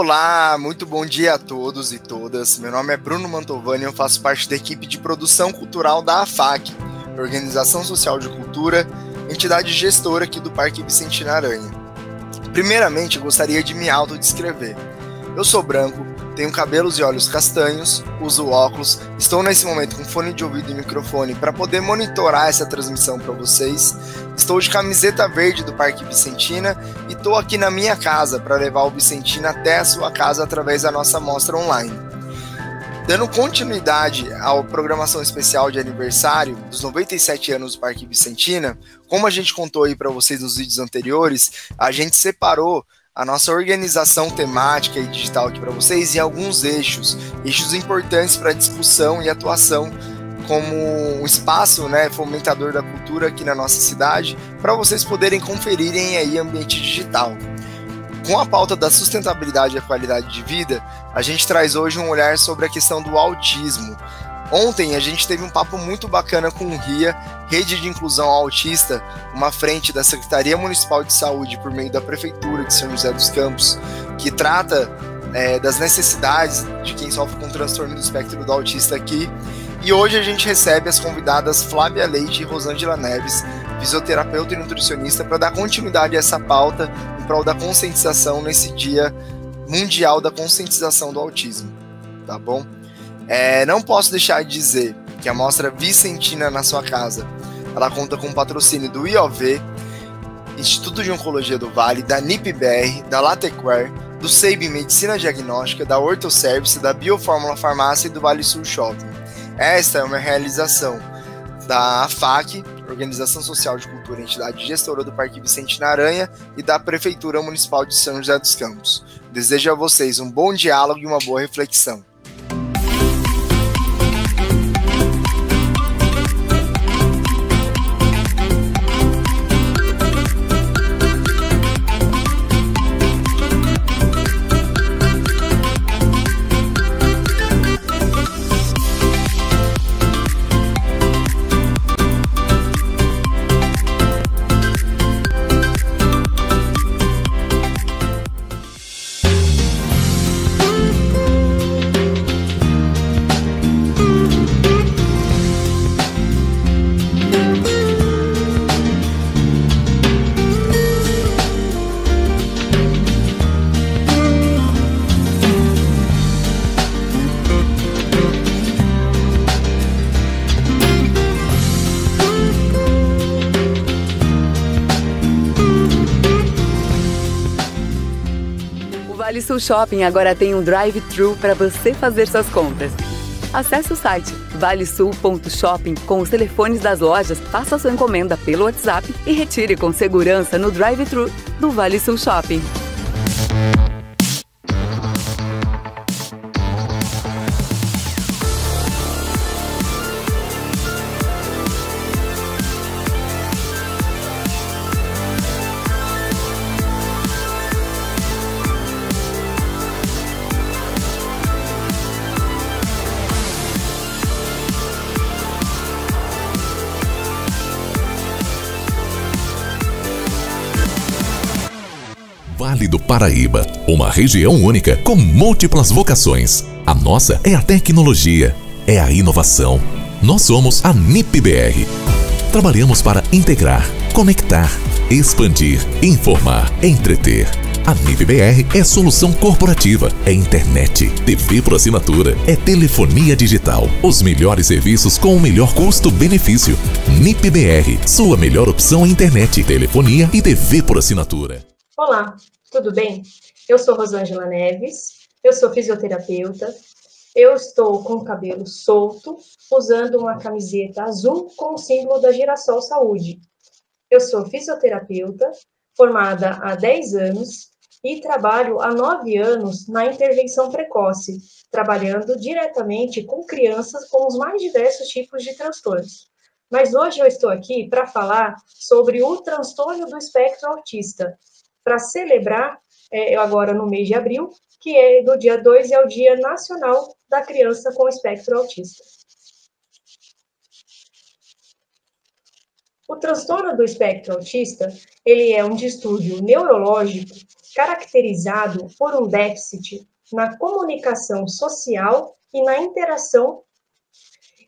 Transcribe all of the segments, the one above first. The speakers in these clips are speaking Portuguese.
Olá, muito bom dia a todos e todas. Meu nome é Bruno Mantovani e eu faço parte da equipe de produção cultural da AFAC, Organização Social de Cultura, entidade gestora aqui do Parque Vicentina Aranha. Primeiramente, eu gostaria de me autodescrever. Eu sou branco, tenho cabelos e olhos castanhos, uso óculos, estou nesse momento com fone de ouvido e microfone para poder monitorar essa transmissão para vocês. Estou de camiseta verde do Parque Vicentina e estou aqui na minha casa para levar o Vicentina até a sua casa através da nossa mostra online. Dando continuidade à programação especial de aniversário dos 97 anos do Parque Vicentina, como a gente contou aí para vocês nos vídeos anteriores, a gente separou a nossa organização temática e digital aqui para vocês em alguns eixos importantes para discussão e atuação como um espaço, fomentador da cultura aqui na nossa cidade, para vocês poderem conferirem aí ambiente digital. Com a pauta da sustentabilidade e a qualidade de vida, a gente traz hoje um olhar sobre a questão do autismo. Ontem a gente teve um papo muito bacana com o RIA, Rede de Inclusão Autista, uma frente da Secretaria Municipal de Saúde por meio da Prefeitura de São José dos Campos, que trata das necessidades de quem sofre com transtorno do espectro do autista aqui. E hoje a gente recebe as convidadas Flávia Leite e Rosângela Neves, fisioterapeuta e nutricionista, para dar continuidade a essa pauta em prol da conscientização nesse Dia Mundial da Conscientização do Autismo, tá bom? Não posso deixar de dizer que a mostra Vicentina na sua casa, ela conta com o patrocínio do IOV, Instituto de Oncologia do Vale, da NIPBR, da Latequer, do SEIB Medicina Diagnóstica, da Orthoservice, da Biofórmula Farmácia e do Vale Sul Shopping. Esta é uma realização da AFAC, Organização Social de Cultura, entidade gestora do Parque Vicentina Aranha, e da Prefeitura Municipal de São José dos Campos. Desejo a vocês um bom diálogo e uma boa reflexão. Vale Sul Shopping agora tem um drive-thru para você fazer suas compras. Acesse o site valesul.shopping com os telefones das lojas, faça sua encomenda pelo WhatsApp e retire com segurança no drive-thru do Vale Sul Shopping. Vale do Paraíba, uma região única com múltiplas vocações. A nossa é a tecnologia, é a inovação. Nós somos a NIPBR. Trabalhamos para integrar, conectar, expandir, informar, entreter. A NIPBR é solução corporativa, é internet, TV por assinatura, é telefonia digital. Os melhores serviços com o melhor custo-benefício. NIPBR, sua melhor opção em internet, telefonia e TV por assinatura. Olá, tudo bem? Eu sou Rosângela Neves, eu sou fisioterapeuta, eu estou com o cabelo solto, usando uma camiseta azul com o símbolo da Girassol Saúde. Eu sou fisioterapeuta, formada há 10 anos e trabalho há 9 anos na intervenção precoce, trabalhando diretamente com crianças com os mais diversos tipos de transtornos. Mas hoje eu estou aqui para falar sobre o transtorno do espectro autista, para celebrar, agora no mês de abril, que é do dia 2 é o Dia Nacional da Criança com Espectro Autista. O transtorno do espectro autista, ele é um distúrbio neurológico caracterizado por um déficit na comunicação social e na interação,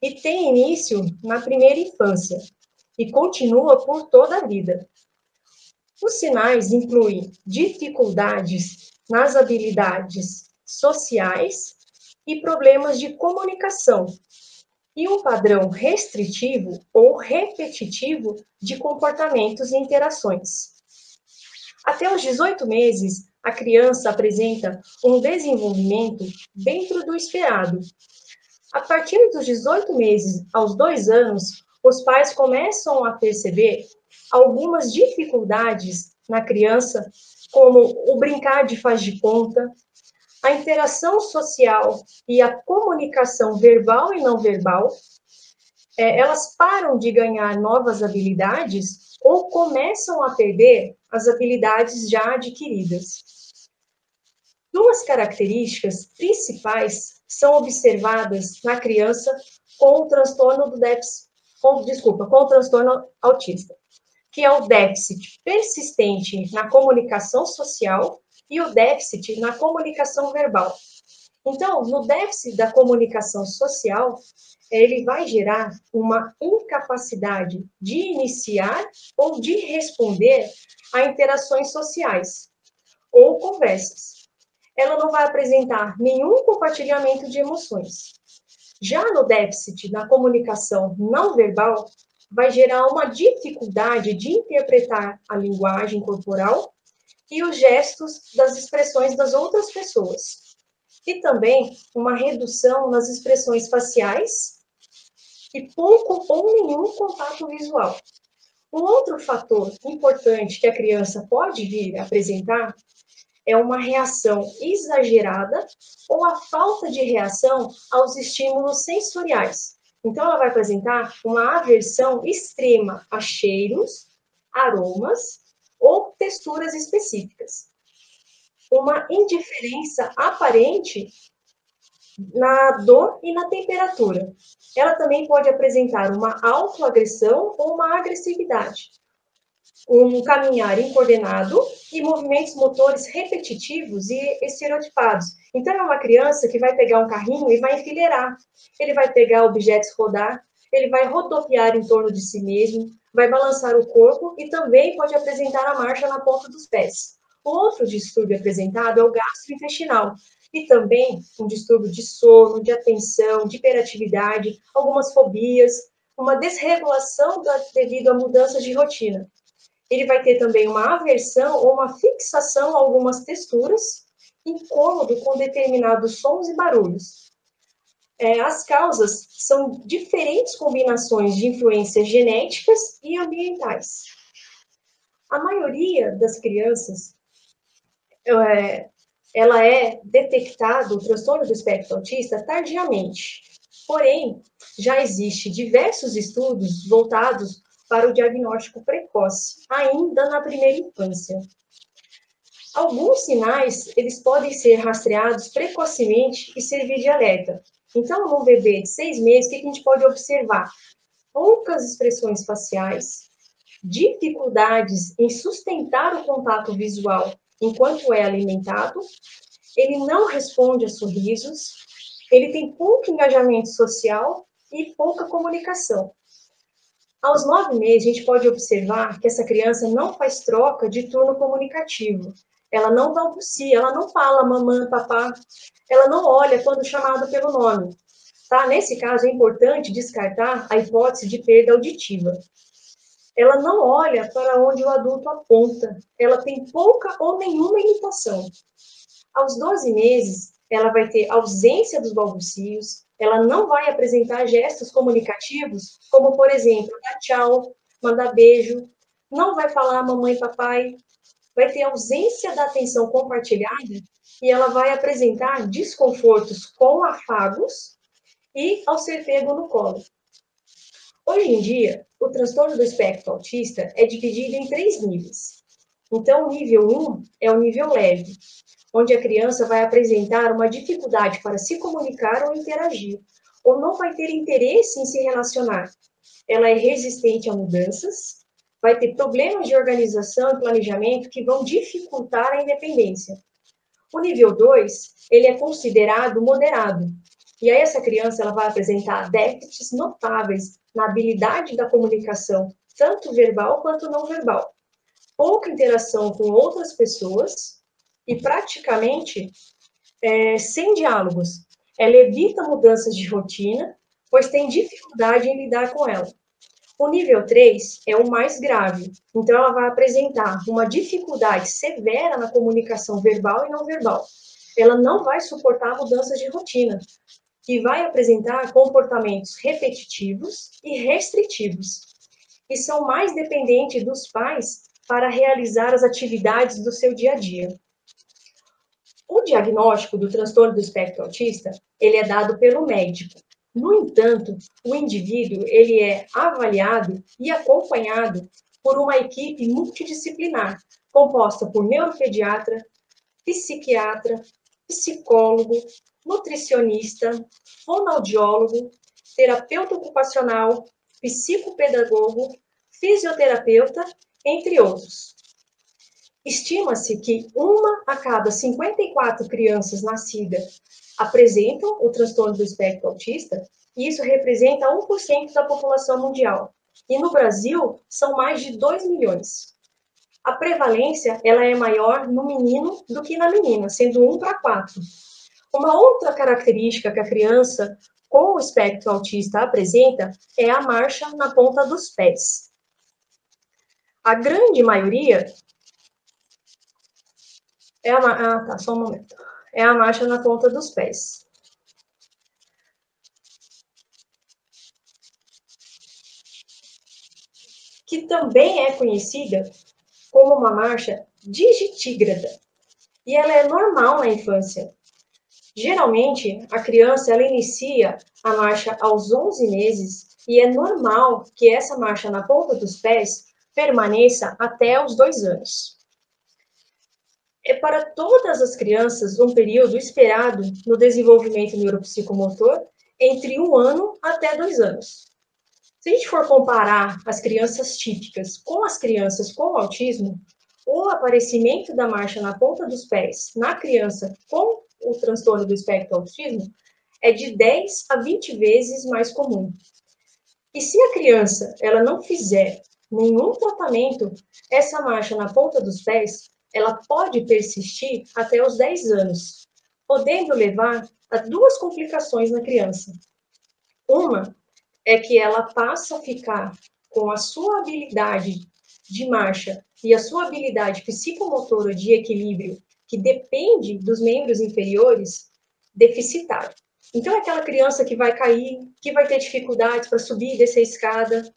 e tem início na primeira infância e continua por toda a vida. Os sinais incluem dificuldades nas habilidades sociais e problemas de comunicação, e um padrão restritivo ou repetitivo de comportamentos e interações. Até os 18 meses, a criança apresenta um desenvolvimento dentro do esperado. A partir dos 18 meses aos 2 anos, os pais começam a perceber algumas dificuldades na criança, como o brincar de faz de conta, a interação social e a comunicação verbal e não verbal. Elas param de ganhar novas habilidades ou começam a perder as habilidades já adquiridas. Duas características principais são observadas na criança com o transtorno do déficit, com o transtorno autista, que é o déficit persistente na comunicação social e o déficit na comunicação verbal. Então, no déficit da comunicação social, ele vai gerar uma incapacidade de iniciar ou de responder a interações sociais ou conversas. Ela não vai apresentar nenhum compartilhamento de emoções. Já no déficit na comunicação não verbal, vai gerar uma dificuldade de interpretar a linguagem corporal e os gestos das expressões das outras pessoas. E também uma redução nas expressões faciais e pouco ou nenhum contato visual. Um outro fator importante que a criança pode vir a apresentar é uma reação exagerada ou a falta de reação aos estímulos sensoriais. Então, ela vai apresentar uma aversão extrema a cheiros, aromas ou texturas específicas. Uma indiferença aparente na dor e na temperatura. Ela também pode apresentar uma autoagressão ou uma agressividade. Um caminhar incoordenado e movimentos motores repetitivos e estereotipados. Então, é uma criança que vai pegar um carrinho e vai enfileirar. Ele vai pegar objetos rodar, ele vai rodopiar em torno de si mesmo, vai balançar o corpo e também pode apresentar a marcha na ponta dos pés. O outro distúrbio apresentado é o gastrointestinal, e também um distúrbio de sono, de atenção, de hiperatividade, algumas fobias, uma desregulação devido a mudanças de rotina. Ele vai ter também uma aversão ou uma fixação a algumas texturas, incômodo com determinados sons e barulhos. As causas são diferentes combinações de influências genéticas e ambientais. A maioria das crianças, ela é detectada, o transtorno do espectro autista, tardiamente. Porém, já existem diversos estudos voltados para o diagnóstico precoce, ainda na primeira infância. Alguns sinais, eles podem ser rastreados precocemente e servir de alerta. Então, num bebê de 6 meses, o que a gente pode observar? Poucas expressões faciais, dificuldades em sustentar o contato visual enquanto é alimentado, ele não responde a sorrisos, ele tem pouco engajamento social e pouca comunicação. Aos 9 meses, a gente pode observar que essa criança não faz troca de turno comunicativo. Ela não balbucia, ela não fala mamãe, papá, ela não olha quando chamada pelo nome. Tá? Nesse caso, é importante descartar a hipótese de perda auditiva. Ela não olha para onde o adulto aponta, ela tem pouca ou nenhuma imitação. Aos 12 meses, ela vai ter ausência dos balbucios, ela não vai apresentar gestos comunicativos, como, por exemplo, dar tchau, mandar beijo, não vai falar mamãe e papai, vai ter ausência da atenção compartilhada e ela vai apresentar desconfortos com afagos e ao ser pego no colo. Hoje em dia, o transtorno do espectro autista é dividido em 3 níveis. Então, o nível 1 é o nível leve, onde a criança vai apresentar uma dificuldade para se comunicar ou interagir, ou não vai ter interesse em se relacionar. Ela é resistente a mudanças, vai ter problemas de organização e planejamento que vão dificultar a independência. O nível 2, ele é considerado moderado. E aí essa criança ela vai apresentar déficits notáveis na habilidade da comunicação, tanto verbal quanto não verbal. Pouca interação com outras pessoas e praticamente sem diálogos. Ela evita mudanças de rotina, pois tem dificuldade em lidar com ela. O nível 3 é o mais grave, então ela vai apresentar uma dificuldade severa na comunicação verbal e não verbal. Ela não vai suportar mudanças de rotina e vai apresentar comportamentos repetitivos e restritivos, e são mais dependentes dos pais para realizar as atividades do seu dia a dia. O diagnóstico do transtorno do espectro autista, ele é dado pelo médico. No entanto, o indivíduo, ele é avaliado e acompanhado por uma equipe multidisciplinar, composta por neuropediatra, psiquiatra, psicólogo, nutricionista, fonoaudiólogo, terapeuta ocupacional, psicopedagogo, fisioterapeuta, entre outros. Estima-se que 1 a cada 54 crianças nascidas apresentam o transtorno do espectro autista, e isso representa 1% da população mundial. E no Brasil, são mais de 2 milhões. A prevalência ela é maior no menino do que na menina, sendo 1 para 4. Uma outra característica que a criança com o espectro autista apresenta é a marcha na ponta dos pés. A grande maioria só um momento. É a marcha na ponta dos pés. Que também é conhecida como uma marcha digitígrada. E ela é normal na infância. Geralmente, a criança ela inicia a marcha aos 11 meses e é normal que essa marcha na ponta dos pés permaneça até os 2 anos. É para todas as crianças um período esperado no desenvolvimento neuropsicomotor entre 1 ano até 2 anos. Se a gente for comparar as crianças típicas com as crianças com autismo, o aparecimento da marcha na ponta dos pés na criança com o transtorno do espectro autismo é de 10 a 20 vezes mais comum. E se a criança ela não fizer nenhum tratamento, essa marcha na ponta dos pés ela pode persistir até os 10 anos, podendo levar a 2 complicações na criança. Uma é que ela passa a ficar com a sua habilidade de marcha e a sua habilidade psicomotora de equilíbrio, que depende dos membros inferiores, deficitária. Então, é aquela criança que vai cair, que vai ter dificuldades para subir e descer a escada.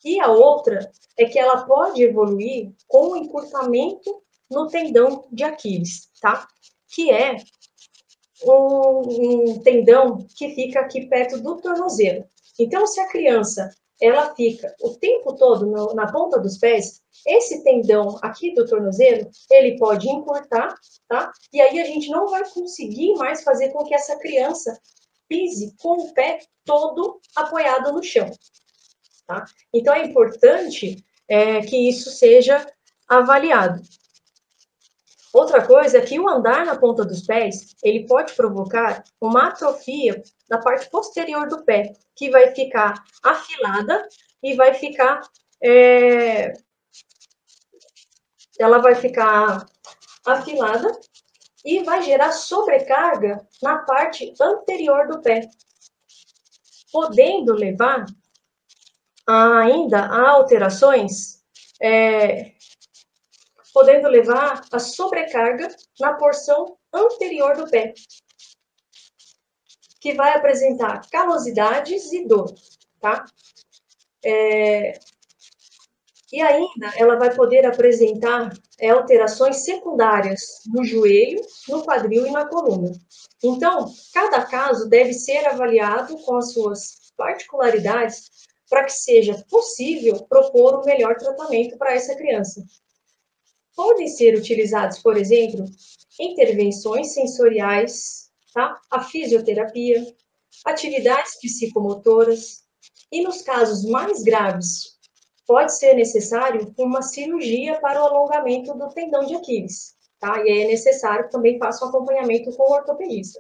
E a outra é que ela pode evoluir com o encurtamento no tendão de Aquiles, tá? Que é um tendão que fica aqui perto do tornozelo. Então, se a criança ela fica o tempo todo na ponta dos pés, esse tendão aqui do tornozelo, ele pode encurtar, tá? E aí a gente não vai conseguir mais fazer com que essa criança pise com o pé todo apoiado no chão, tá? Então, é importante que isso seja avaliado. Outra coisa é que o andar na ponta dos pés, ele pode provocar uma atrofia na parte posterior do pé, que vai ficar afilada e vai ficar... ela vai ficar afilada e vai gerar sobrecarga na parte anterior do pé, podendo levar ainda a alterações... podendo levar a sobrecarga na porção anterior do pé, que vai apresentar calosidades e dor, tá? E ainda ela vai poder apresentar alterações secundárias no joelho, no quadril e na coluna. Então, cada caso deve ser avaliado com as suas particularidades para que seja possível propor o melhor tratamento para essa criança. Podem ser utilizados, por exemplo, intervenções sensoriais, tá? A fisioterapia, atividades psicomotoras, e nos casos mais graves pode ser necessário uma cirurgia para o alongamento do tendão de Aquiles, tá? E é necessário que também faça um acompanhamento com o ortopedista.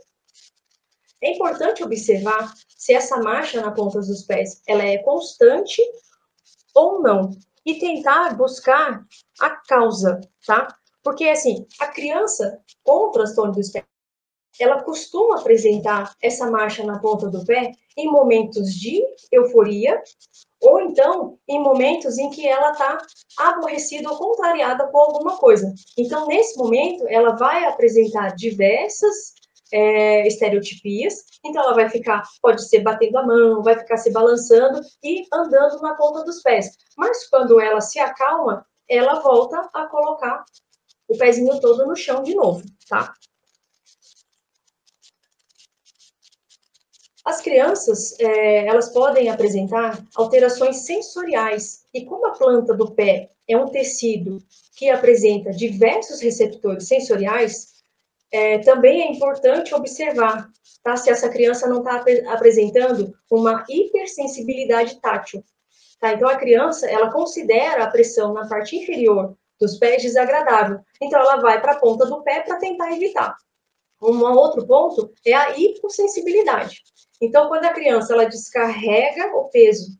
É importante observar se essa marcha na ponta dos pés, ela é constante ou não, e tentar buscar a causa, tá? Porque, assim, a criança com transtorno do espectro, ela costuma apresentar essa marcha na ponta do pé em momentos de euforia, ou então em momentos em que ela está aborrecida ou contrariada com alguma coisa. Então, nesse momento, ela vai apresentar diversas estereotipias. Então, ela vai ficar, pode ser batendo a mão, vai ficar se balançando e andando na ponta dos pés. Mas quando ela se acalma, ela volta a colocar o pezinho todo no chão de novo, tá? As crianças, elas podem apresentar alterações sensoriais, e como a planta do pé é um tecido que apresenta diversos receptores sensoriais, também é importante observar, tá, se essa criança não está apresentando uma hipersensibilidade tátil. Tá? Então, a criança, ela considera a pressão na parte inferior dos pés desagradável, então ela vai para a ponta do pé para tentar evitar. Um outro ponto é a hipossensibilidade. Então, quando a criança ela descarrega o peso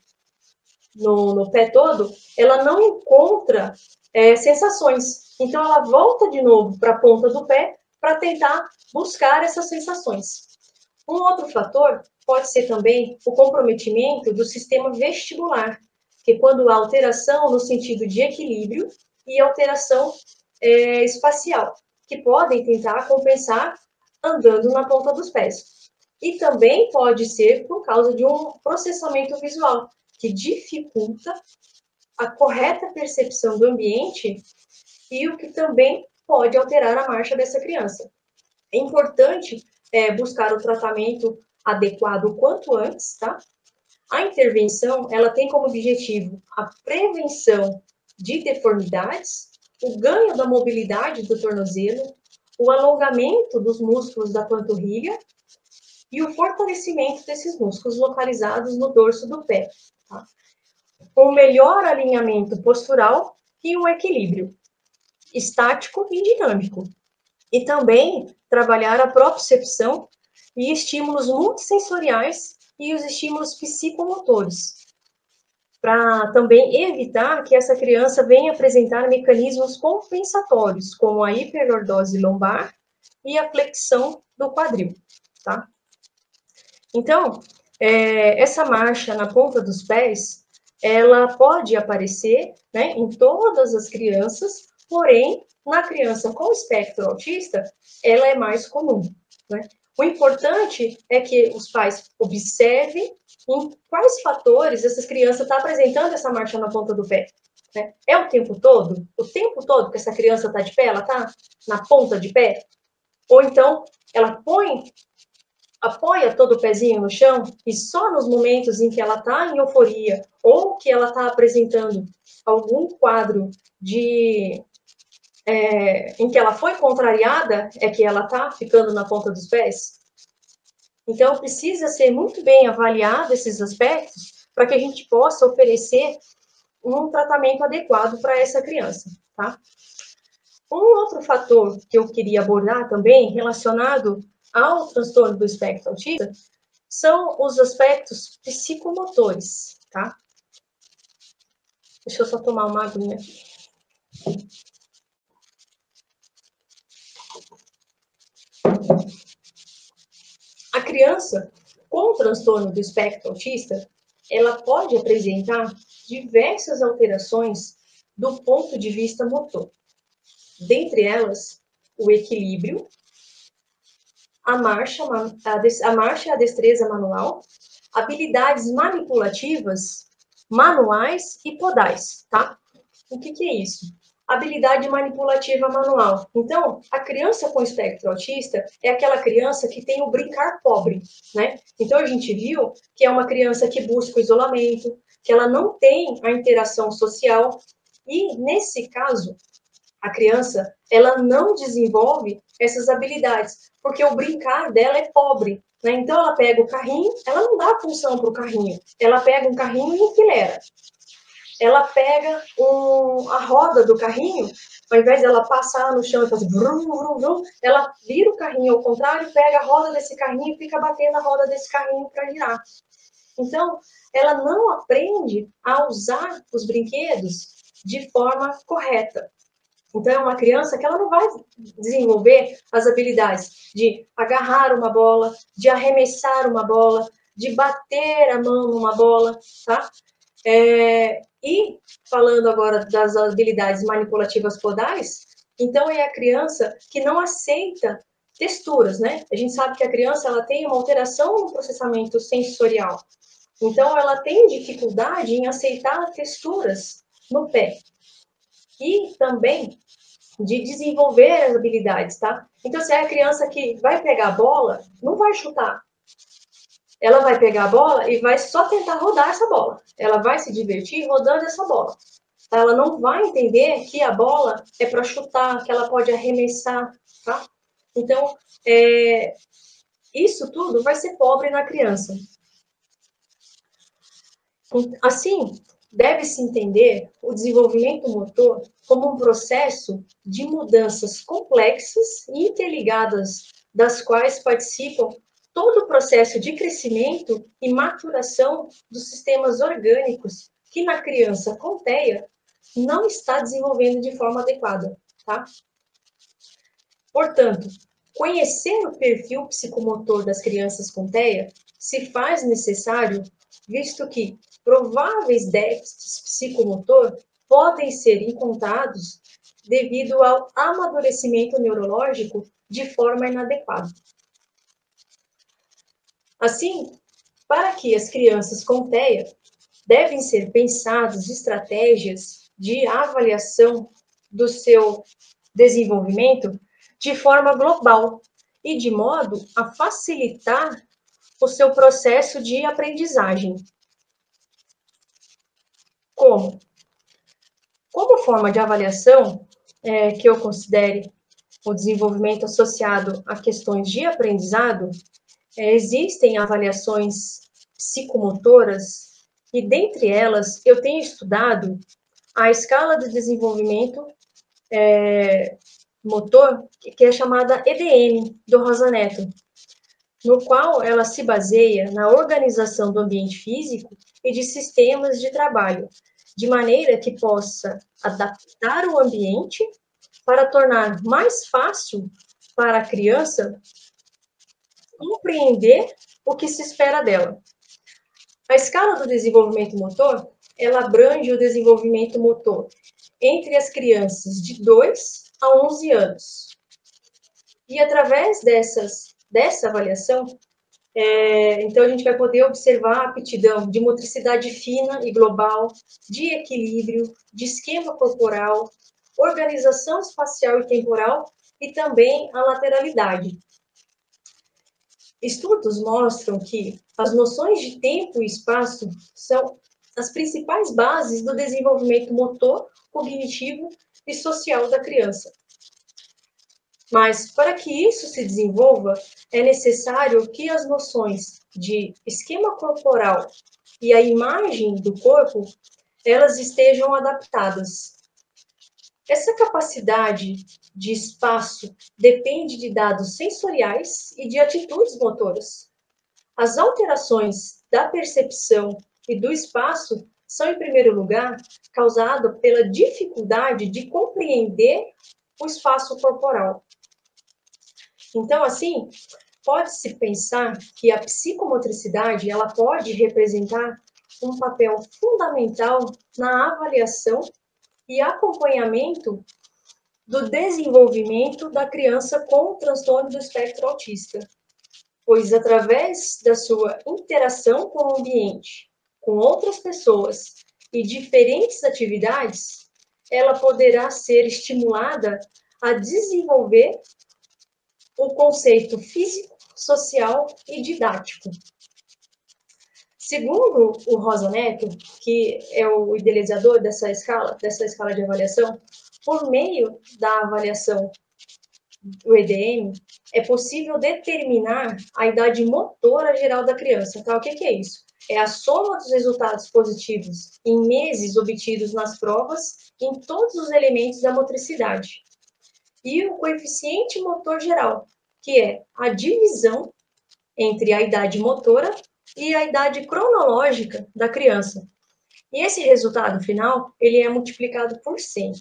no pé todo, ela não encontra sensações. Então, ela volta de novo para a ponta do pé para tentar buscar essas sensações. Um outro fator pode ser também o comprometimento do sistema vestibular, que quando há alteração no sentido de equilíbrio e alteração espacial, que podem tentar compensar andando na ponta dos pés. E também pode ser por causa de um processamento visual, que dificulta a correta percepção do ambiente e o que também pode alterar a marcha dessa criança. É importante buscar o tratamento adequado o quanto antes, tá? A intervenção, ela tem como objetivo a prevenção de deformidades, o ganho da mobilidade do tornozelo, o alongamento dos músculos da panturrilha e o fortalecimento desses músculos localizados no dorso do pé, tá? Um melhor alinhamento postural e um equilíbrio estático e dinâmico. E também trabalhar a propriocepção e estímulos multissensoriais e os estímulos psicomotores, para também evitar que essa criança venha apresentar mecanismos compensatórios, como a hiperlordose lombar e a flexão do quadril, tá? Então, essa marcha na ponta dos pés, ela pode aparecer, né, em todas as crianças, porém, na criança com espectro autista, ela é mais comum, né? O importante é que os pais observem em quais fatores essas crianças estão apresentando essa marcha na ponta do pé, né? É o tempo todo? O tempo todo que essa criança está de pé, ela está na ponta de pé? Ou então, ela apoia todo o pezinho no chão e só nos momentos em que ela está em euforia ou que ela está apresentando algum quadro em que ela foi contrariada, é que ela está ficando na ponta dos pés? Então, precisa ser muito bem avaliado esses aspectos para que a gente possa oferecer um tratamento adequado para essa criança, tá? Um outro fator que eu queria abordar também, relacionado ao transtorno do espectro autista, são os aspectos psicomotores, tá? Deixa eu só tomar uma aguinha aqui. A criança com transtorno do espectro autista, ela pode apresentar diversas alterações do ponto de vista motor. Dentre elas, o equilíbrio, a marcha e a destreza manual, habilidades manipulativas, manuais e podais, tá? O que é isso? Habilidade manipulativa manual. Então, a criança com espectro autista é aquela criança que tem o brincar pobre, né? Então, a gente viu que é uma criança que busca o isolamento, que ela não tem a interação social, e, nesse caso, a criança, ela não desenvolve essas habilidades, porque o brincar dela é pobre, né? Então, ela pega o carrinho, ela não dá função para o carrinho, ela pega um carrinho e enfileira. ela pega a roda do carrinho, ao invés dela passar no chão e fazer vrum, vrum, vrum, ela vira o carrinho ao contrário, pega a roda desse carrinho e fica batendo a roda desse carrinho para girar. Então, ela não aprende a usar os brinquedos de forma correta. Então, é uma criança que ela não vai desenvolver as habilidades de agarrar uma bola, de arremessar uma bola, de bater a mão numa bola, tá? E falando agora das habilidades manipulativas podais, então é a criança que não aceita texturas, né? A gente sabe que a criança ela tem uma alteração no processamento sensorial. Então, ela tem dificuldade em aceitar texturas no pé. E também de desenvolver as habilidades, tá? Então, se é a criança que vai pegar a bola, não vai chutar. Ela vai pegar a bola e vai só tentar rodar essa bola. Ela vai se divertir rodando essa bola. Ela não vai entender que a bola é para chutar, que ela pode arremessar, tá? Então, isso tudo vai ser pobre na criança. Assim, deve-se entender o desenvolvimento motor como um processo de mudanças complexas e interligadas, das quais participam todo o processo de crescimento e maturação dos sistemas orgânicos que na criança com TEA não está desenvolvendo de forma adequada, tá? Portanto, conhecer o perfil psicomotor das crianças com TEA se faz necessário, visto que prováveis déficits psicomotor podem ser encontrados devido ao amadurecimento neurológico de forma inadequada. Assim, para que as crianças com TEA devem ser pensadas estratégias de avaliação do seu desenvolvimento de forma global e de modo a facilitar o seu processo de aprendizagem. Como? Como forma de avaliação que eu considere o desenvolvimento associado a questões de aprendizado, existem avaliações psicomotoras e, dentre elas, eu tenho estudado a escala de desenvolvimento motor, que é chamada EDM, do Rosa Neto, no qual ela se baseia na organização do ambiente físico e de sistemas de trabalho, de maneira que possa adaptar o ambiente para tornar mais fácil para a criança compreender o que se espera dela. A escala do desenvolvimento motor, ela abrange o desenvolvimento motor entre as crianças de 2 a 11 anos. E através dessa avaliação, então a gente vai poder observar a aptidão de motricidade fina e global, de equilíbrio, de esquema corporal, organização espacial e temporal e também a lateralidade. Estudos mostram que as noções de tempo e espaço são as principais bases do desenvolvimento motor, cognitivo e social da criança. Mas, para que isso se desenvolva, é necessário que as noções de esquema corporal e a imagem do corpo, elas estejam adaptadas. Essa capacidade de espaço depende de dados sensoriais e de atitudes motoras. As alterações da percepção e do espaço são, em primeiro lugar, causadas pela dificuldade de compreender o espaço corporal. Então, assim, pode-se pensar que a psicomotricidade ela pode representar um papel fundamental na avaliação e acompanhamento do desenvolvimento da criança com o transtorno do espectro autista, pois através da sua interação com o ambiente, com outras pessoas e diferentes atividades, ela poderá ser estimulada a desenvolver o conceito físico, social e didático. Segundo o Rosa Neto, que é o idealizador dessa escala de avaliação, por meio da avaliação o EDM, é possível determinar a idade motora geral da criança. Tá? O que é isso? É a soma dos resultados positivos em meses obtidos nas provas em todos os elementos da motricidade. E o coeficiente motor geral, que é a divisão entre a idade motora e a idade cronológica da criança. E esse resultado final, ele é multiplicado por 100.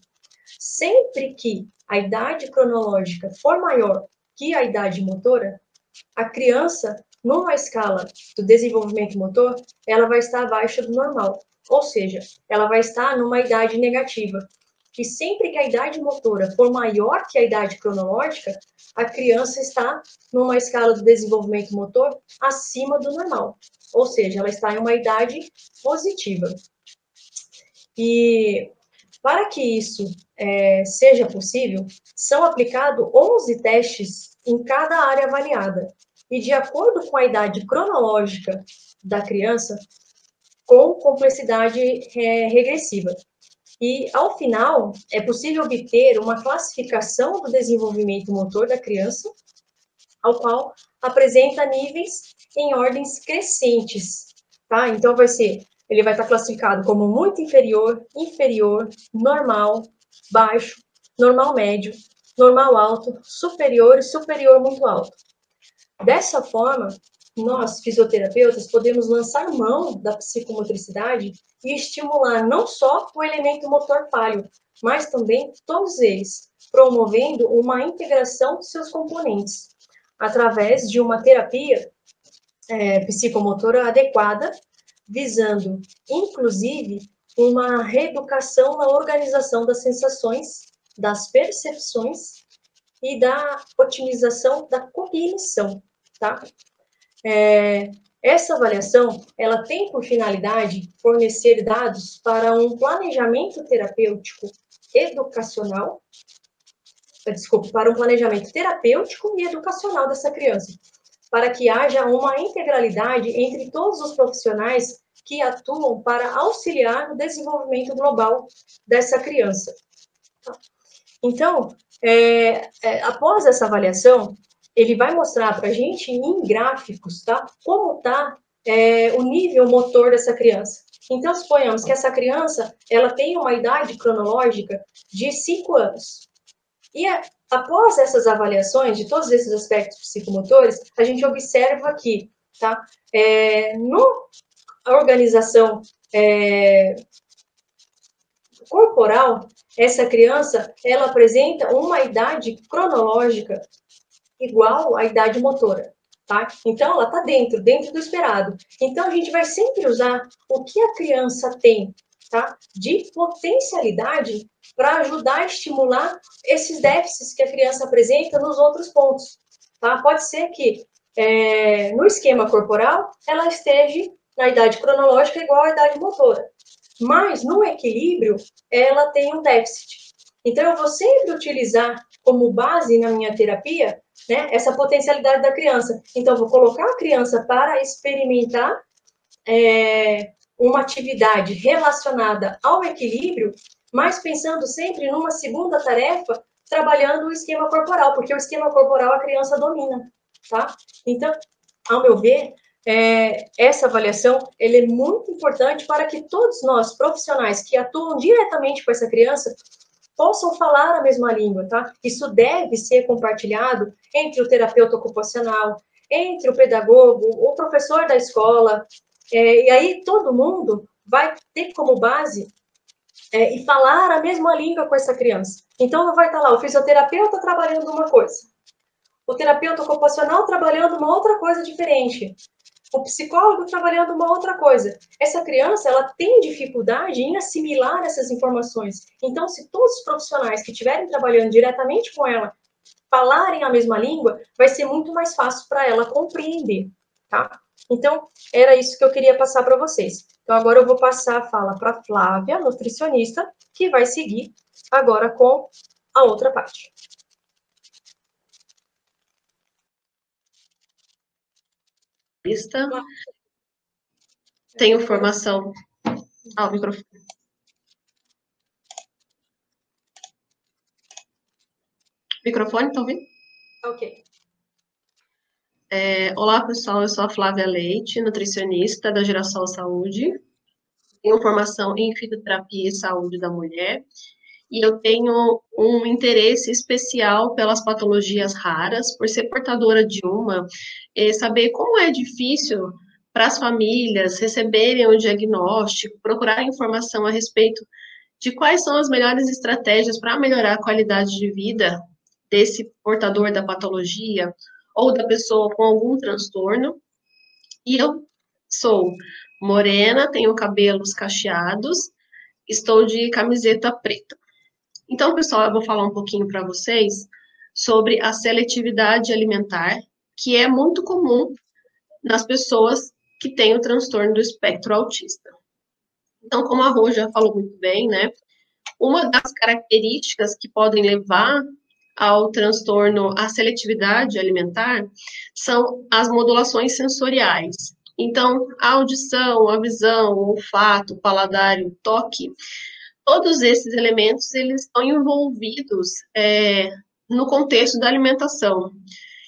Sempre que a idade cronológica for maior que a idade motora, a criança, numa escala do desenvolvimento motor, ela vai estar abaixo do normal. Ou seja, ela vai estar numa idade negativa. E sempre que a idade motora for maior que a idade cronológica, a criança está numa escala do desenvolvimento motor acima do normal. Ou seja, ela está em uma idade positiva. E para que isso seja possível, são aplicados 11 testes em cada área avaliada. E de acordo com a idade cronológica da criança, com complexidade regressiva. E, ao final, é possível obter uma classificação do desenvolvimento motor da criança, ao qual apresenta níveis em ordens crescentes, tá? Então, ele vai estar classificado como muito inferior, inferior, normal, baixo, normal médio, normal alto, superior e superior muito alto. Dessa forma, nós, fisioterapeutas, podemos lançar mão da psicomotricidade e estimular não só o elemento motor falho, mas também todos eles, promovendo uma integração de seus componentes, através de uma terapia psicomotora adequada, visando, inclusive, uma reeducação na organização das sensações, das percepções e da otimização da cognição, tá? Essa avaliação, ela tem por finalidade fornecer dados para um planejamento terapêutico educacional, para um planejamento terapêutico e educacional dessa criança, para que haja uma integralidade entre todos os profissionais que atuam para auxiliar no desenvolvimento global dessa criança. Então, após essa avaliação, ele vai mostrar para a gente em gráficos, tá? Como está o nível motor dessa criança. Então, suponhamos que essa criança, ela tem uma idade cronológica de 5 anos. E após essas avaliações de todos esses aspectos psicomotores, a gente observa que, tá? A organização corporal, essa criança, ela apresenta uma idade cronológica igual à idade motora, tá? Então, ela está dentro do esperado. Então, a gente vai sempre usar o que a criança tem, tá? De potencialidade para ajudar a estimular esses déficits que a criança apresenta nos outros pontos, tá? Pode ser que no esquema corporal ela esteja na idade cronológica igual à idade motora, mas no equilíbrio ela tem um déficit. Então, eu vou sempre utilizar como base na minha terapia, né, essa potencialidade da criança. Então, eu vou colocar a criança para experimentar uma atividade relacionada ao equilíbrio, mas pensando sempre numa segunda tarefa, trabalhando o esquema corporal, porque o esquema corporal a criança domina, tá? Então, ao meu ver, essa avaliação ele é muito importante para que todos nós, profissionais que atuam diretamente com essa criança, possam falar a mesma língua, tá? Isso deve ser compartilhado entre o terapeuta ocupacional, entre o pedagogo, o professor da escola, e aí todo mundo vai ter como base e falar a mesma língua com essa criança. Então, não vai estar lá o fisioterapeuta trabalhando uma coisa, o terapeuta ocupacional trabalhando uma outra coisa diferente, o psicólogo trabalhando uma outra coisa. Essa criança, ela tem dificuldade em assimilar essas informações. Então, se todos os profissionais que estiverem trabalhando diretamente com ela falarem a mesma língua, vai ser muito mais fácil para ela compreender, tá? Então, era isso que eu queria passar para vocês. Então, agora eu vou passar a fala para a Flávia, nutricionista, que vai seguir agora com a outra parte. Tenho formação ao microfone. Microfone, tá ouvindo? Ok. Olá, pessoal, eu sou a Flávia Leite, nutricionista da Girassol Saúde. Tenho formação em fitoterapia e saúde da mulher. E eu tenho um interesse especial pelas patologias raras, por ser portadora de uma, saber como é difícil para as famílias receberem o diagnóstico, procurar informação a respeito de quais são as melhores estratégias para melhorar a qualidade de vida desse portador da patologia ou da pessoa com algum transtorno. E eu sou morena, tenho cabelos cacheados, estou de camiseta preta. Então, pessoal, eu vou falar um pouquinho para vocês sobre a seletividade alimentar, que é muito comum nas pessoas que têm o transtorno do espectro autista. Então, como a Rô já falou muito bem, né, uma das características que podem levar ao transtorno, à seletividade alimentar, são as modulações sensoriais. Então, a audição, a visão, o olfato, o paladar e o toque, todos esses elementos, eles estão envolvidos no contexto da alimentação.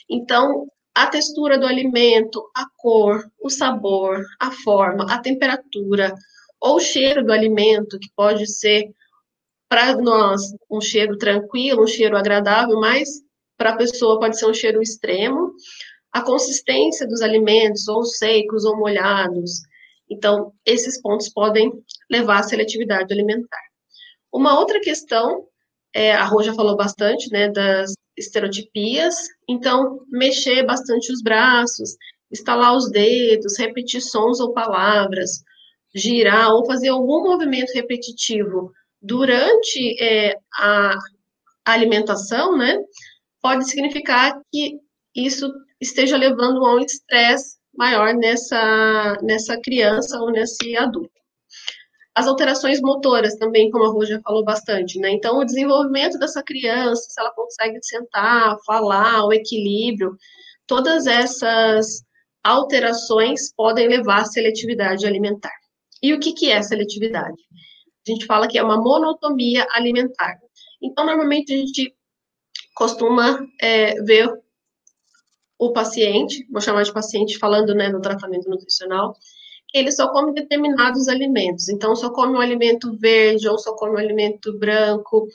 Então, a textura do alimento, a cor, o sabor, a forma, a temperatura, ou o cheiro do alimento, que pode ser, para nós, um cheiro tranquilo, um cheiro agradável, mas para a pessoa pode ser um cheiro extremo. A consistência dos alimentos, ou secos ou molhados. Então, esses pontos podem levar à seletividade alimentar. Uma outra questão, a Rô já falou bastante, né, das estereotipias. Então, mexer bastante os braços, estalar os dedos, repetir sons ou palavras, girar ou fazer algum movimento repetitivo durante a alimentação, né, pode significar que isso esteja levando a um estresse maior nessa criança ou nesse adulto. As alterações motoras também, como a Rô já falou bastante, né? Então, o desenvolvimento dessa criança, se ela consegue sentar, falar, o equilíbrio, todas essas alterações podem levar à seletividade alimentar. E o que é seletividade? A gente fala que é uma monotonia alimentar. Então, normalmente, a gente costuma ver o paciente, vou chamar de paciente falando, né, no tratamento nutricional, ele só come determinados alimentos. Então, só come um alimento verde, ou só come um alimento branco,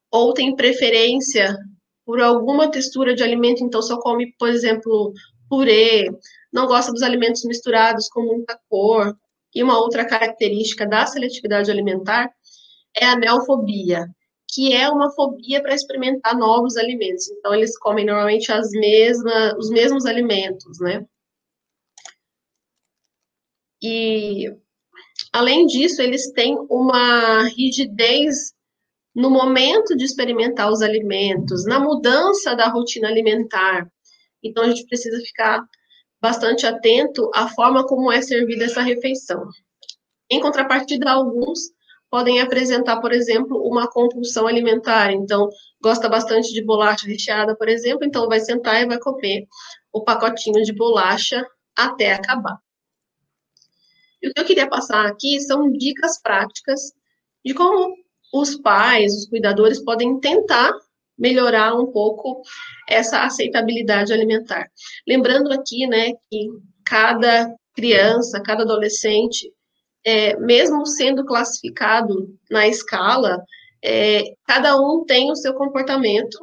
ou tem preferência por alguma textura de alimento, então só come, por exemplo, purê, não gosta dos alimentos misturados com muita cor. E uma outra característica da seletividade alimentar é a neofobia, que é uma fobia para experimentar novos alimentos. Então, eles comem normalmente os mesmos alimentos, né? E, além disso, eles têm uma rigidez no momento de experimentar os alimentos, na mudança da rotina alimentar. Então, a gente precisa ficar bastante atento à forma como é servida essa refeição. Em contrapartida, alguns podem apresentar, por exemplo, uma compulsão alimentar. Então, gosta bastante de bolacha recheada, por exemplo, então vai sentar e vai comer o pacotinho de bolacha até acabar. E o que eu queria passar aqui são dicas práticas de como os pais, os cuidadores, podem tentar melhorar um pouco essa aceitabilidade alimentar. Lembrando aqui, né, que cada criança, cada adolescente, mesmo sendo classificado na escala, cada um tem o seu comportamento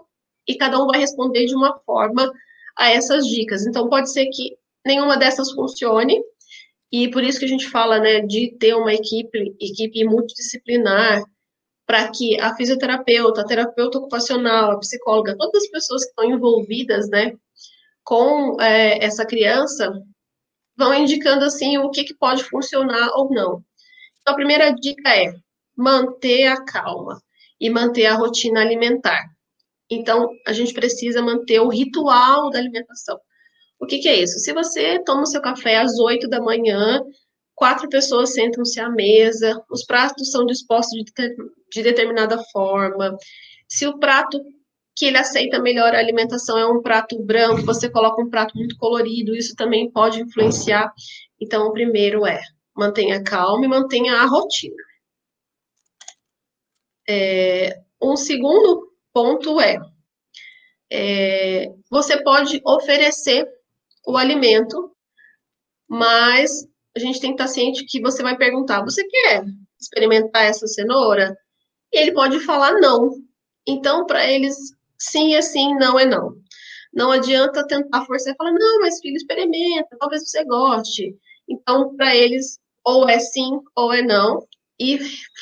e cada um vai responder de uma forma a essas dicas. Então, pode ser que nenhuma dessas funcione, e por isso que a gente fala, né, de ter uma equipe multidisciplinar, para que a fisioterapeuta, a terapeuta ocupacional, a psicóloga, todas as pessoas que estão envolvidas, né, com essa criança, vão indicando, assim, o que pode funcionar ou não. Então, a primeira dica é manter a calma e manter a rotina alimentar. Então, a gente precisa manter o ritual da alimentação. O que é isso? Se você toma o seu café às 8 da manhã, 4 pessoas sentam-se à mesa, os pratos são dispostos de determinada forma. Se o prato que ele aceita melhor a alimentação é um prato branco, você coloca um prato muito colorido, isso também pode influenciar. Então, o primeiro é mantenha calma e mantenha a rotina. Um segundo ponto é você pode oferecer o alimento, mas a gente tem que estar ciente que você vai perguntar, você quer experimentar essa cenoura? E ele pode falar não. Então, para eles, sim é sim, não é não. Não adianta tentar forçar e falar, não, mas filho, experimenta, talvez você goste. Então, para eles, ou é sim ou é não. E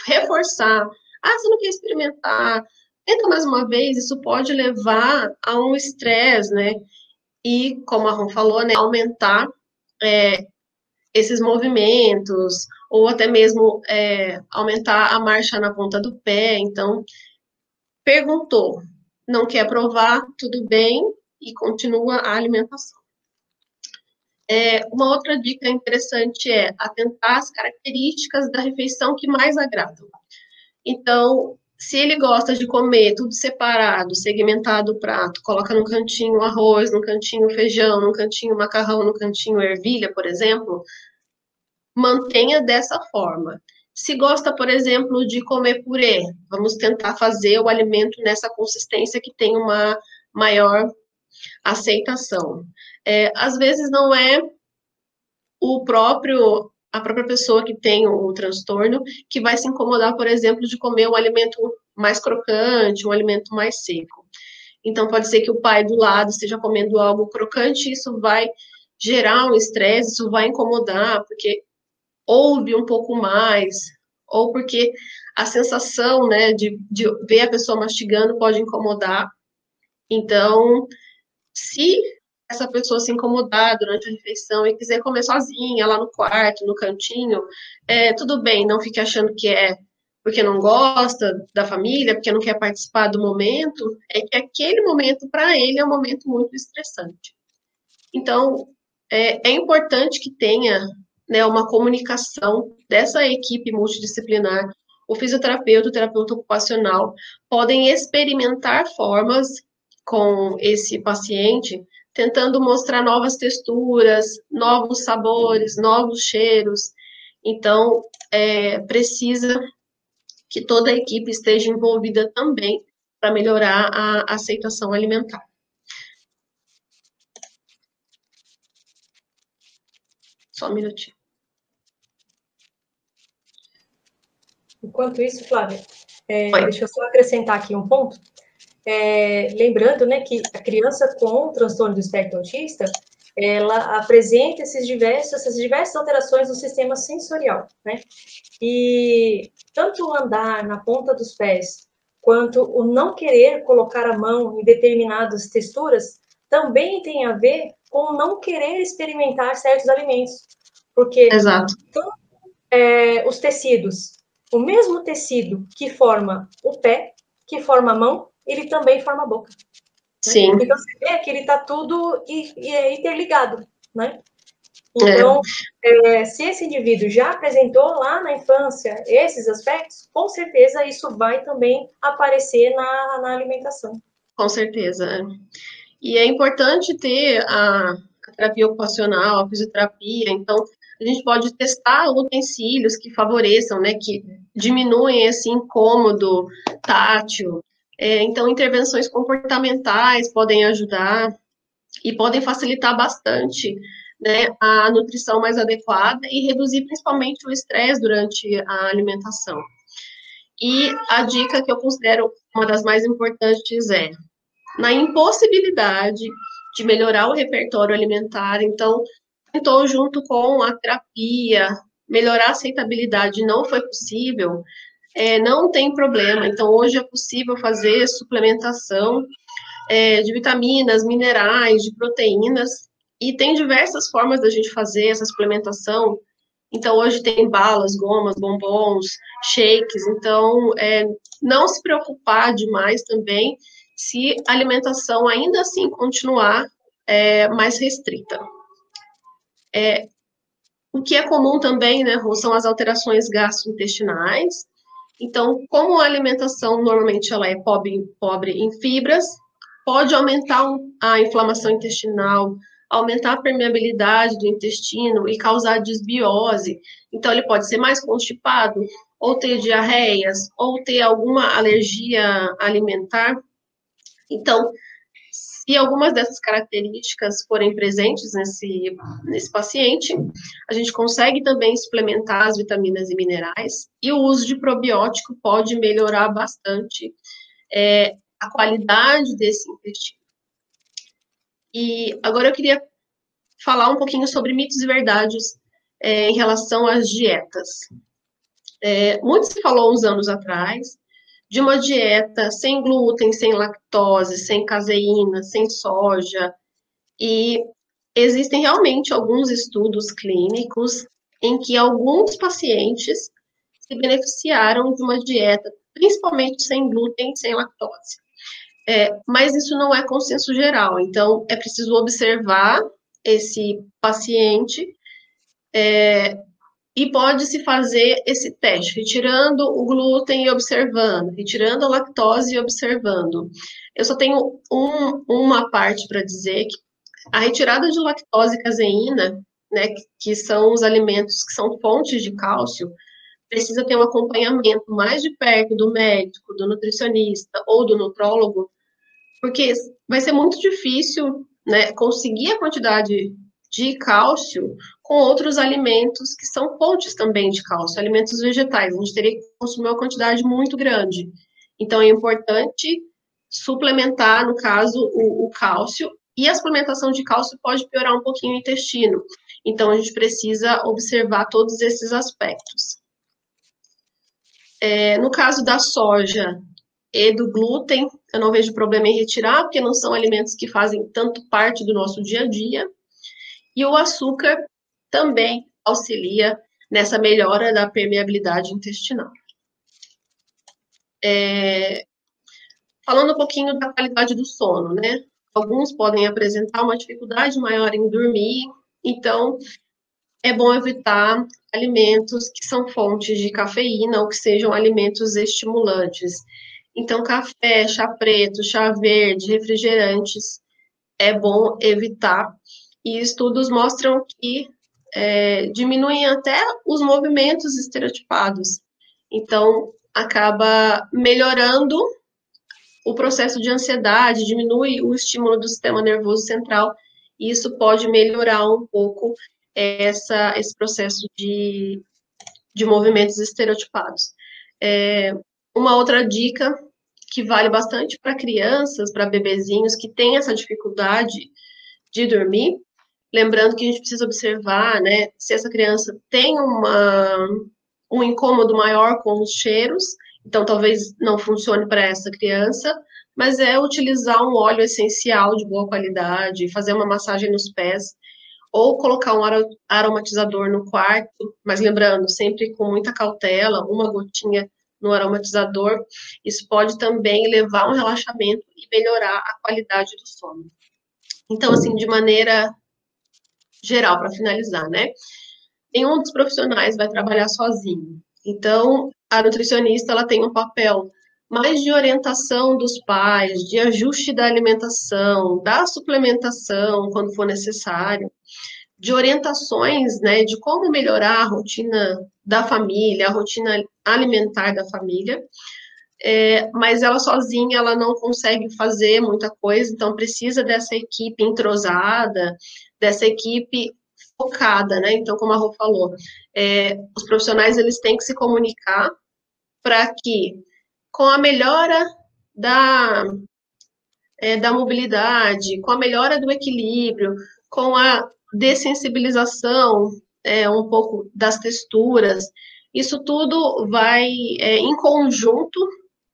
reforçar, você não quer experimentar, tenta mais uma vez, isso pode levar a um estresse, né? E, como a Ron falou, né, aumentar esses movimentos, ou até mesmo aumentar a marcha na ponta do pé. Então, perguntou, não quer provar, tudo bem, e continua a alimentação. Uma outra dica interessante é atentar às características da refeição que mais agradam. Então, se ele gosta de comer tudo separado, segmentado o prato, coloca num cantinho arroz, num cantinho feijão, num cantinho macarrão, num cantinho ervilha, por exemplo, mantenha dessa forma. Se gosta, por exemplo, de comer purê, vamos tentar fazer o alimento nessa consistência que tem uma maior aceitação. Às vezes não é a própria pessoa que tem o transtorno que vai se incomodar, por exemplo, de comer um alimento mais crocante, um alimento mais seco. Então, pode ser que o pai do lado esteja comendo algo crocante, isso vai gerar um estresse, isso vai incomodar, porque ouve um pouco mais, ou porque a sensação, né, de ver a pessoa mastigando pode incomodar. Então, se essa pessoa se incomodar durante a refeição e quiser comer sozinha, lá no quarto, no cantinho, tudo bem, não fique achando que é porque não gosta da família, porque não quer participar do momento, é que aquele momento, para ele, é um momento muito estressante. Então, é importante que tenha, né, uma comunicação dessa equipe multidisciplinar. O fisioterapeuta, o terapeuta ocupacional podem experimentar formas com esse paciente, tentando mostrar novas texturas, novos sabores, novos cheiros. Então, precisa que toda a equipe esteja envolvida também para melhorar a aceitação alimentar. Só um minutinho. Enquanto isso, Flávia, deixa eu só acrescentar aqui um ponto. Lembrando, né, que a criança com transtorno do espectro autista, ela apresenta essas diversas alterações no sistema sensorial, né? E tanto o andar na ponta dos pés, quanto o não querer colocar a mão em determinadas texturas, também tem a ver com não querer experimentar certos alimentos. Porque Exato. Os tecidos, o mesmo tecido que forma o pé, que forma a mão, ele também forma a boca. Sim. Né? Então, você vê que ele está tudo interligado, né? Então, se esse indivíduo já apresentou lá na infância esses aspectos, com certeza isso vai também aparecer na alimentação. Com certeza. E é importante ter a terapia ocupacional, a fisioterapia. Então, a gente pode testar utensílios que favoreçam, né, que diminuem esse incômodo tátil. Então, intervenções comportamentais podem ajudar e podem facilitar bastante, né, a nutrição mais adequada e reduzir principalmente o estresse durante a alimentação. E a dica que eu considero uma das mais importantes é, na impossibilidade de melhorar o repertório alimentar, então, tentou junto com a terapia, melhorar a aceitabilidade, não foi possível, não tem problema. Então, hoje é possível fazer suplementação de vitaminas, minerais, de proteínas, e tem diversas formas da gente fazer essa suplementação. Então, hoje tem balas, gomas, bombons, shakes. Então, não se preocupar demais também se a alimentação ainda assim continuar mais restrita. O que é comum também, né, Rô, são as alterações gastrointestinais. Então, como a alimentação normalmente ela é pobre em fibras, pode aumentar a inflamação intestinal, aumentar a permeabilidade do intestino e causar desbiose. Então, ele pode ser mais constipado, ou ter diarreias, ou ter alguma alergia alimentar. Então, Se algumas dessas características forem presentes nesse paciente, a gente consegue também suplementar as vitaminas e minerais, e o uso de probiótico pode melhorar bastante a qualidade desse intestino. E agora eu queria falar um pouquinho sobre mitos e verdades em relação às dietas. Muito se falou uns anos atrás de uma dieta sem glúten, sem lactose, sem caseína, sem soja, e existem realmente alguns estudos clínicos em que alguns pacientes se beneficiaram de uma dieta, principalmente sem glúten e sem lactose. Mas isso não é consenso geral, então é preciso observar esse paciente e pode-se fazer esse teste, retirando o glúten e observando, retirando a lactose e observando. Eu só tenho uma parte para dizer, que a retirada de lactose e caseína, né, que são os alimentos que são fontes de cálcio, precisa ter um acompanhamento mais de perto do médico, do nutricionista ou do nutrólogo, porque vai ser muito difícil, né, conseguir a quantidade de cálcio com outros alimentos que são fontes também de cálcio, alimentos vegetais. A gente teria que consumir uma quantidade muito grande. Então, é importante suplementar, no caso, o cálcio, e a suplementação de cálcio pode piorar um pouquinho o intestino. Então, a gente precisa observar todos esses aspectos. No caso da soja e do glúten, eu não vejo problema em retirar, porque não são alimentos que fazem tanto parte do nosso dia a dia. E o açúcar também auxilia nessa melhora da permeabilidade intestinal. Falando um pouquinho da qualidade do sono, né? Alguns podem apresentar uma dificuldade maior em dormir, então é bom evitar alimentos que são fontes de cafeína ou que sejam alimentos estimulantes. Então, café, chá preto, chá verde, refrigerantes, é bom evitar. E estudos mostram que diminuem até os movimentos estereotipados. Então, acaba melhorando o processo de ansiedade, diminui o estímulo do sistema nervoso central, e isso pode melhorar um pouco esse processo de movimentos estereotipados. Uma outra dica que vale bastante para crianças, para bebezinhos que têm essa dificuldade de dormir, lembrando que a gente precisa observar, né, se essa criança tem um incômodo maior com os cheiros, então talvez não funcione para essa criança, mas utilizar um óleo essencial de boa qualidade, fazer uma massagem nos pés, ou colocar um aromatizador no quarto, mas lembrando, sempre com muita cautela, uma gotinha no aromatizador, isso pode também levar a um relaxamento e melhorar a qualidade do sono. Então, assim, de maneira geral, para finalizar, né? Nenhum dos profissionais vai trabalhar sozinho. Então, a nutricionista, ela tem um papel mais de orientação dos pais, de ajuste da alimentação, da suplementação, quando for necessário, de orientações, né, de como melhorar a rotina da família, a rotina alimentar da família, mas ela sozinha, ela não consegue fazer muita coisa, então precisa dessa equipe entrosada, dessa equipe focada, né, então como a Rô falou, os profissionais, eles têm que se comunicar para que, com a melhora da mobilidade, com a melhora do equilíbrio, com a dessensibilização um pouco das texturas, isso tudo vai, em conjunto,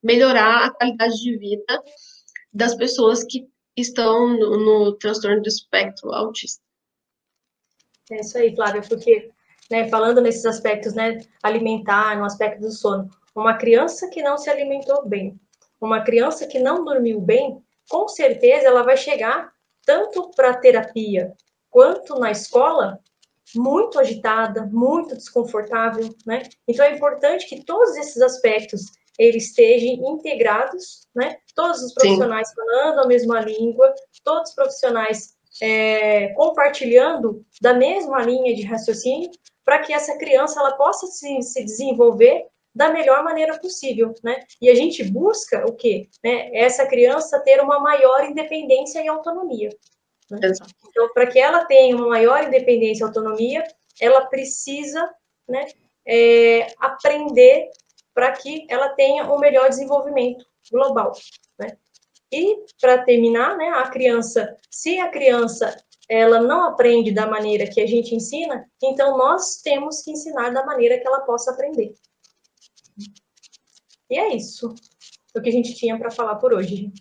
melhorar a qualidade de vida das pessoas que estão no transtorno do espectro autista. É isso aí, Flávia, porque, né, falando nesses aspectos, né, alimentar, no aspecto do sono, uma criança que não se alimentou bem, uma criança que não dormiu bem, com certeza ela vai chegar tanto para a terapia quanto na escola muito agitada, muito desconfortável, né? Então é importante que todos esses aspectos eles estejam integrados, né? Todos os profissionais Sim. falando a mesma língua, todos os profissionais compartilhando da mesma linha de raciocínio, para que essa criança ela possa se desenvolver da melhor maneira possível, né? E a gente busca o quê? Né? Essa criança ter uma maior independência e autonomia. Né? Então, para que ela tenha uma maior independência e autonomia, ela precisa, né, aprender para que ela tenha um melhor desenvolvimento global, né? E, para terminar, né, se a criança ela não aprende da maneira que a gente ensina, então nós temos que ensinar da maneira que ela possa aprender. E é isso o que a gente tinha para falar por hoje.